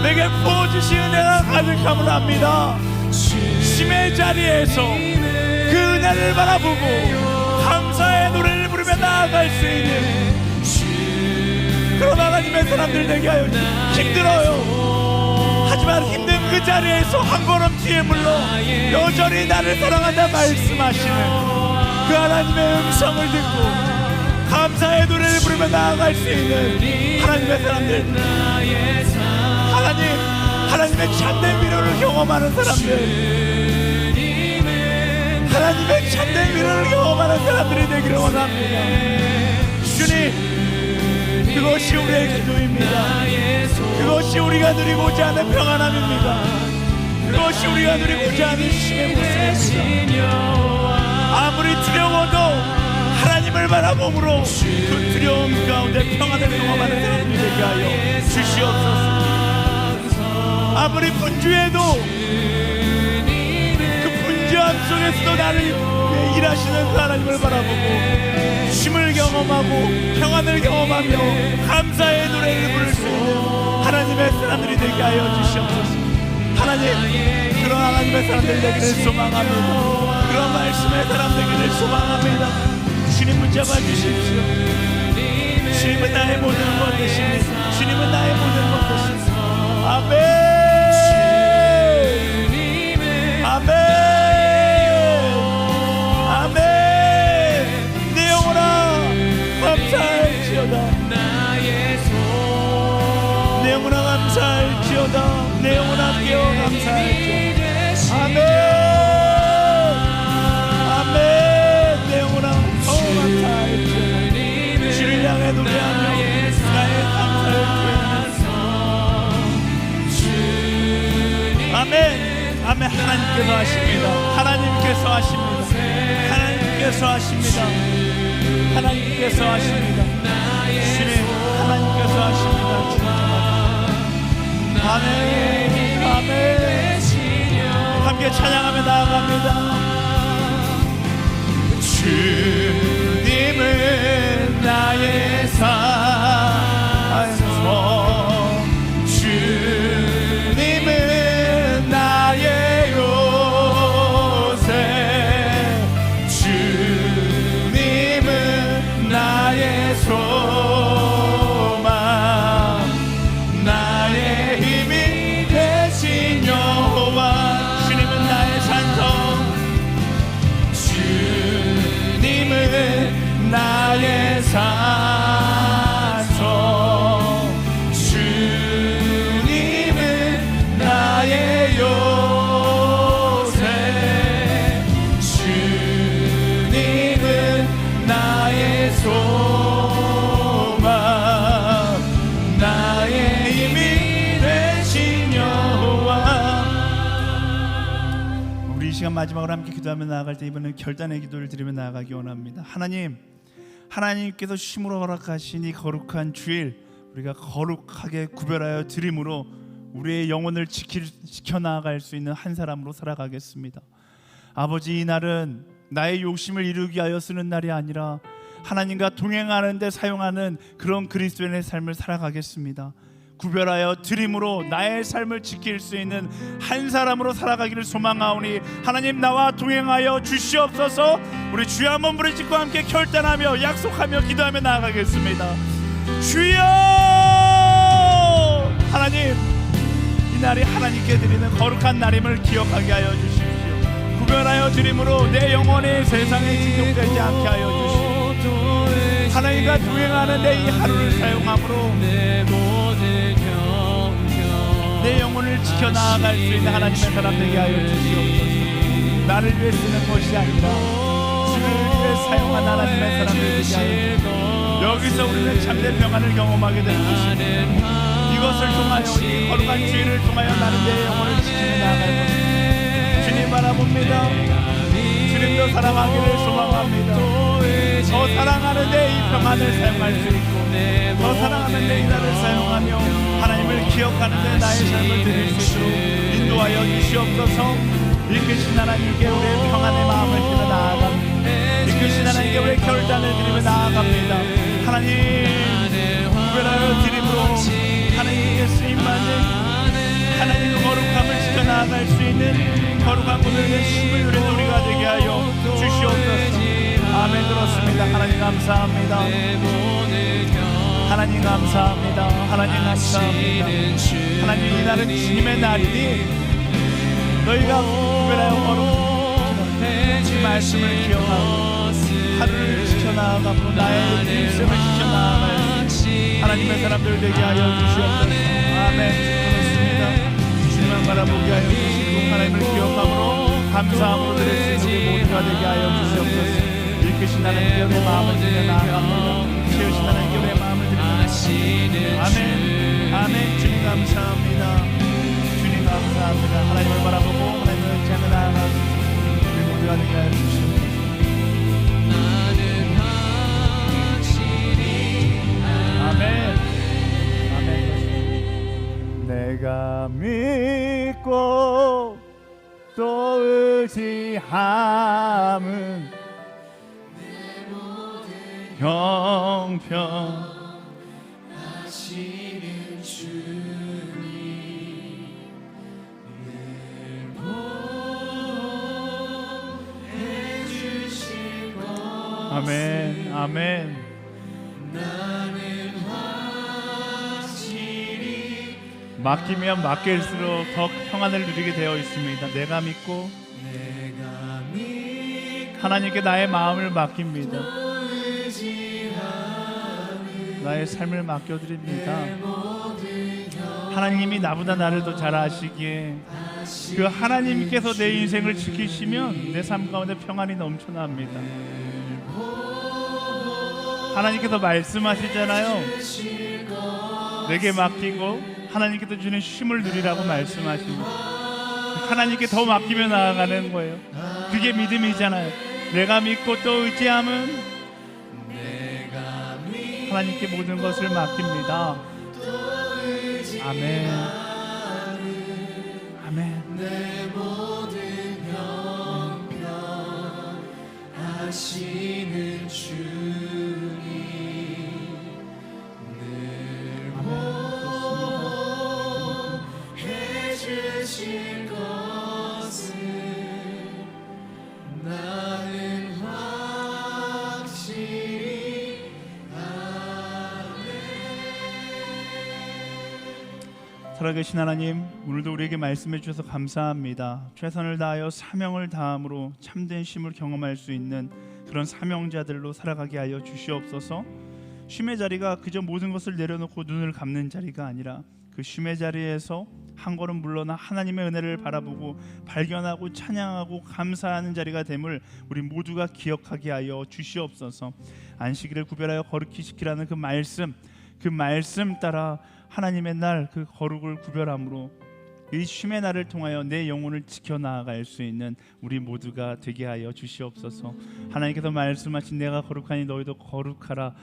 내게 부어주신 은혜가 가득함을 압니다. 쉼의 자리에서 그 은혜를 바라보고 감사의 노래를 부르며 나아갈 수 있는 그런 하나님의 사람들 되게 하여 주십시오. 힘들어요. 하지만 힘든 그 자리에서 한 걸음 뒤에 물러 여전히 나를 사랑한다 말씀하시는 그 하나님의 음성을 듣고 감사의 노래를 부르며 나아갈 수 있는 하나님의 사람들, 하나님의 참된 위로를 경험하는 사람들, 하나님의 참된 위로를 경험하는 사람들이 되기를 원합니다. 주님, 그것이 우리의 기도입니다. 그것이 우리가 누리고자 하는 평안함입니다. 그것이 우리가 누리고자 하는 쉼의 모습입니다. 아무리 두려워도 하나님을 바라봄으로 그 두려움 가운데 평안을 경험하는 사람들이 되게 하여 주시옵소서. 아무리 분주해도 그 분주함 속에서도 나를 위해 일하시는 그 하나님을 바라보고 쉼을 경험하고 평안을 경험하며 감사의 노래를 부를 수 있는 하나님의 사람들이 되게 하여 주시옵소서. 하나님, 그런 하나님의 사람들 되기를 소망합니다. 그런 말씀의 사람 되기를 소망합니다. 주님 붙잡아 주십시오. 주님은 나의 모든 것 되십니다. 주님은 나의 모든 것 되십니다. 아멘, 아멘, 아멘. 내 영혼아 감사할지어다, 내 영혼아 감사할지어다, 내 영혼아 깨어 감사할지어다. 아멘. 주를 향해 노래하며 나의 감사를 표현하소서. 아멘, 아멘. 하나님께서 하십니다. 하나님께서 하십니다. 하나님께서 하십니다. 하나님께서 하십니다. 주님, 하나님께서 하십니다. 주님, 아멘. 아멘. 함께 찬양하며 나아갑니다. 주님은 나의 산성, 주님은 나의 요새, 주님은 나의 소망, 나의 힘이 되신 여호와. 주님은 나의 산성, 주님은 나의 산성, 주님은 나의 요새, 주님은 나의 소망, 나의 힘이 되신 여호와. 우리 이 시간 마지막으로 함께 기도하며 나아갈 때 이번엔 결단의 기도를 드리며 나아가기 원합니다. 하나님께서 쉼으로 허락하신 이 거룩한 주일, 우리가 거룩하게 구별하여 드림으로 우리의 영혼을 지켜 나아갈 수 있는 한 사람으로 살아가겠습니다. 아버지, 이 날은 나의 욕심을 이루기 위하여 쓰는 날이 아니라 하나님과 동행하는 데 사용하는 그런 그리스도인의 삶을 살아가겠습니다. 구별하여 드림으로 나의 삶을 지킬 수 있는 한 사람으로 살아가기를 소망하오니 하나님, 나와 동행하여 주시옵소서. 우리 주여 한번 부르짖고 함께 결단하며 약속하며 기도하며 나아가겠습니다. 주여! 하나님, 이 날이 하나님께 드리는 거룩한 날임을 기억하게 하여 주십시오. 구별하여 드림으로 내 영혼이 세상에 지속되지 않게 하여 주시옵소서. 하나님과 동행하는 내 이 하루를 사용함으로 내 영혼을 지켜나갈 수 있는 하나님의 사람 되게 하여 주시옵소서. 나를 위해 쓰는 것이 아니라 주를 위해 사용한 하나님의 사람들 되게 하여 주시옵소서. 여기서 우리는 참된 평안을 경험하게 될 것입니다. 이것을 통하여 이 거룩한 주일을 통하여 나는 내 영혼을 지키며 나아갈 것입니다. 주님 바라봅니다. 주님도 사랑하기를 소망합니다. 더 사랑하는 내 이 평안을 사용할 수 있고 더 사랑하는 내 이 날을 사용하며 하나님을 기억하는 데 나의 삶을 드릴 수 있도록 인도하여 주시옵소서. 이끄신 하나님께 우리의 평안의 마음을 드려 나아갑니다. 이끄신 하나님께 우리의 결단을 드리며 나아갑니다. 하나님, 구별하여 드림으로 하나님께 쓰임받는 하나님의 거룩함을 지켜나갈 수 있는 거룩한 분들의 힘을 누리는 우리가 되게 하여 주시옵소서. 아멘. 들었습니다. 하나님 감사합니다. 하나님 감사합니다. 하나님 감사합니다. 하나님, 이 날은 주님의 날이니 너희가 구별하여 거룩한 주 말씀을 기억하고 하루를 지켜나가고 나의 일생을 지켜나갈 하나님의 사람들 되게 하여 주시옵소서. 아멘. 그렇습니다. 주님만 바라보게 하여 주시고 하나님을 기억함으로 감사함으로 드릴 수 있는 우리 모두가 되게 하여 주시옵소서. 이끄신 하나님께 우리의 마음을 드려 나아갑니다. 채우신 하나님께 우리의 마음을 드려 나아갑니다. 아멘. 아멘. 주님 감사합니다. 주님 감사합니다. 하나님을 바라보고 하나님을 의지하며 나아가고 우리 모두가 되게 하여 주시옵소서. 아멘. 아멘. 내가 믿고 또 의지함은 형편 하시는 주님, 늘 보호해 주실 것. 아멘. 아멘. 나는 확실히 맡기면 맡길수록 더 평안을 누리게 되어 있습니다. 내가 믿고 하나님께 나의 마음을 맡깁니다. 나의 삶을 맡겨드립니다. 하나님이 나보다 나를 더 잘 아시기에 그 하나님께서 내 인생을 지키시면 내 삶 가운데 평안이 넘쳐납니다. 하나님께서 말씀하시잖아요. 내게 맡기고 하나님께서 주는 쉼을 누리라고 말씀하십니다. 하나님께 더 맡기며 나아가는 거예요. 그게 믿음이잖아요. 내가 믿고 또 의지함은 하나님께 모든 것을 맡깁니다. 아멘. 하시는 주님 늘 보호해 주실 것을 나는 확실히 살아계신 하나님, 오늘도 우리에게 말씀해 주셔서 감사합니다. 최선을 다하여 사명을 다함으로 참된 쉼을 경험할 수 있는 그런 사명자들로 살아가게 하여 주시옵소서. 쉼의 자리가 그저 모든 것을 내려놓고 눈을 감는 자리가 아니라 그 쉼의 자리에서 한 걸음 물러나 하나님의 은혜를 바라보고 발견하고 찬양하고 감사하는 자리가 됨을 우리 모두가 기억하게 하여 주시옵소서. 안식일을 구별하여 거룩히 지키라는 그 말씀 따라 하나님의 날 그 거룩을 구별함으로 이 쉼의 날을 통하여 내 영혼을 지켜나갈 수 있는 우리 모두가 되게 하여 주시옵소서. 하나님께서 말씀하신 내가 거룩하니 너희도 거룩하라.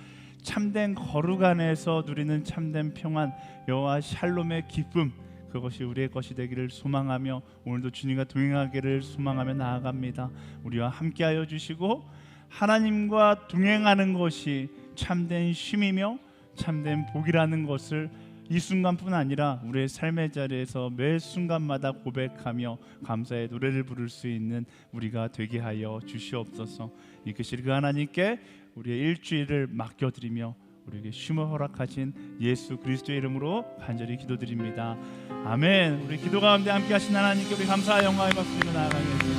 참된 거룩 안에서 누리는 참된 평안, 여호와 샬롬의 기쁨, 그것이 우리의 것이 되기를 소망하며 오늘도 주님과 동행하기를 소망하며 나아갑니다. 우리와 함께하여 주시고 하나님과 동행하는 것이 참된 쉼이며 참된 복이라는 것을 이 순간뿐 아니라 우리의 삶의 자리에서 매 순간마다 고백하며 감사의 노래를 부를 수 있는 우리가 되게 하여 주시옵소서. 이끄실 그 하나님께 우리의 일주일을 맡겨드리며 우리에게 쉼을 허락하신 예수 그리스도의 이름으로 간절히 기도드립니다. 아멘. 우리 기도 가운데 함께 하신 하나님께 우리 감사와 영광을 받으며 나아가겠습니다.